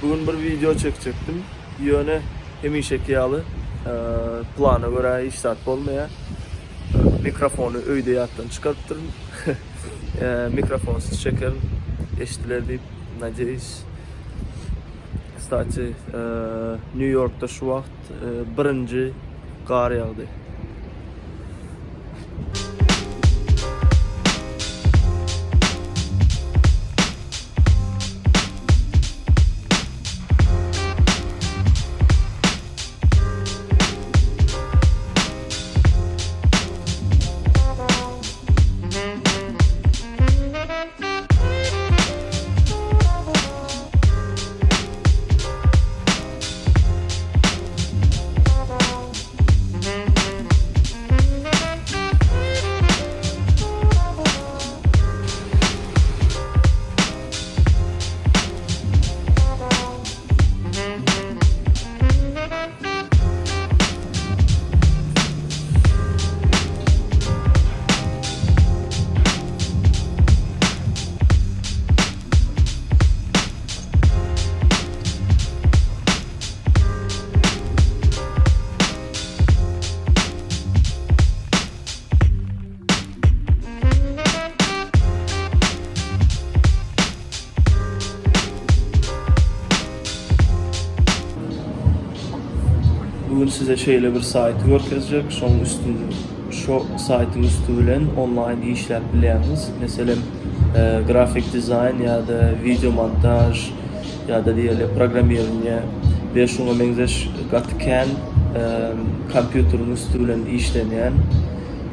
Bugün bir video çekecektim. Yöne hemişeki alı. Plana göre iş saat olmaya. Mikrofonu öyde yattan çıkarttırın. Mikrofonsuz çekerim. Eştiler deyip надеюсь. Kısaca New York'ta şu vakt birinci kar yağdı. Bugün size şöyle bir site göstereceğim. Şu site'in üstü bilen online işler bileceğiniz. Mesela grafik dizayn ya da video montaj ya da diyelim programlama ve şuna benzer gatken kompüterin üstü bilen işlenen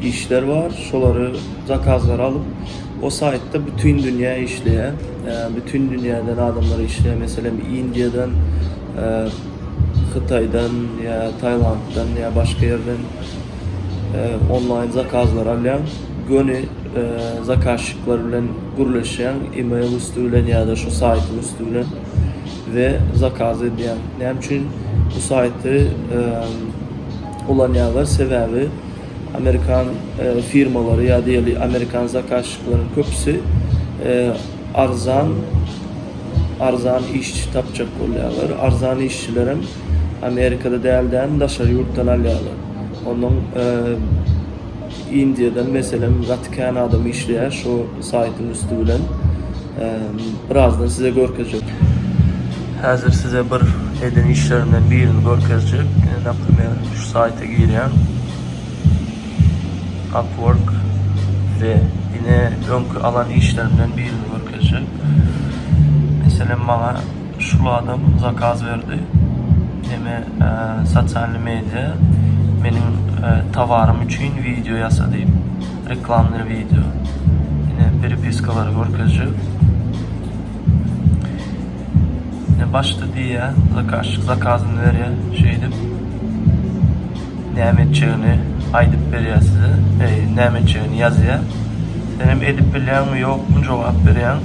işler var. Şoları zakazlar alıp o site'da bütün dünya işleyen, bütün dünyadan adamlar işleyen. Mesela India'dan, Xitay'dan ya Tayland'dan ya başka yerden online zakazlar alayan, gönü zakazlıklar bilen gürleşen, email üstüyle ya da şu site üstüyle ve zakaz ediyen. Yani çünkü bu site'ı ulanyanlar sebebi Amerikan firmaları ya diğer Amerikan zakazlıkların köpüsü arzan iş tapacak oluyorlar. Arzan işçilerim Amerika'da değerden daşarı yurttan alıyorlar. Onun India'dan mesela Vatikan adamı işleyen şu site'in üstü bilen birazdan size görkezeceğim. Hazır size bir eden işlerinden birini görkezeceğim. Naprimер şu site'e giren Upwork ve yine ön alan işlerinden birini görkezeceğim. Mesela bana şu adam zakaz verdi. Deme sosyal medya benim tavarım için video yasadayım. Reklamlı video. Yine peripiskaları görkezeceğim. Yine başta diye zakazını veriyor. Şeydim. Ne edeceğini aydıp veriyor size. Ne edeceğini yazıyor. Benim edip bilen mi yok mu cevap veren.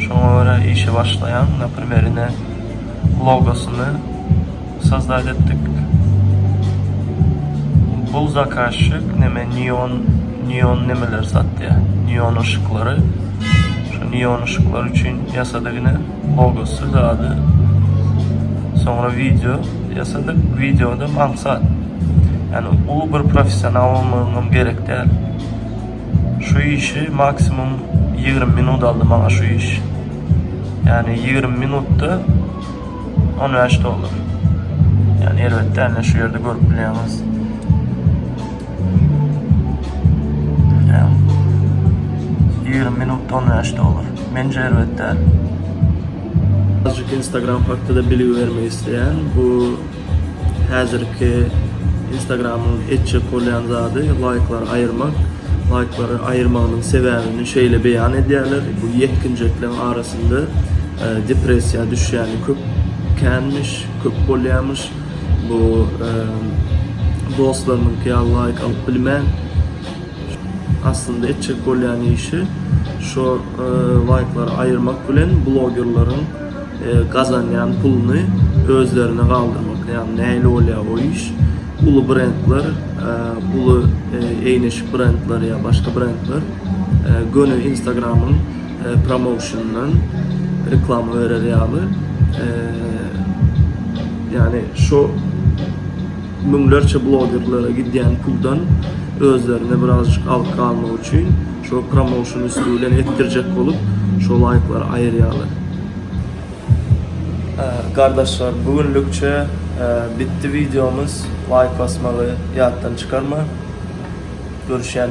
Sonra işe başlayan, naprimер logosunu создать ettik. Bu zakazlık neon nemeler sattı ya, neon ışıkları. Şu neon ışıklar için yasadığını logosu da adı. Sonra video yasadık, videoda maksat. Yani ulu bir profesyonel olmam gerek değil. Şu işi maksimum 20 minut aldı bana şu iş. Yani 20 minutta 15 dolar. Yani elbette yani şu yerde görüp biliyorsunuz. Yani 20 minutta 15 dolar. Bence elbette. Azıcık Instagram hakkında da bilgi vermeyi isteyen bu hazırki Instagram'ın etçe kollayan zadı like'lar ayırmak. Like'ları ayırmanın sebebini şöyle beyan ediyorlar. Bu yetkinliklerin arasında depresya düşeni köp kenmiş, köp bolyamış. Bu dostlarının ki like alıp bilmen aslında etçek bolyan işi şu like'ları ayırmak bilen bloggerların kazanyan pulunu özlerine kaldırmak. Yani neyle oluyor o iş? Ulu brandlar, ulu eyneşik brandlar ya başka brandlar gönü Instagram'ın promotion'dan reklam verir yalı Yani şu münglerçe bloggerlara giden puldan özlerine birazcık alıp kalmak için şu promotion üstüyle ettirecek olup şu like'ları ayıryalar. Kardeşler bugünlükçe bitti videomuz. Like basmalı yattan çıkarma. Görüşeceğiz.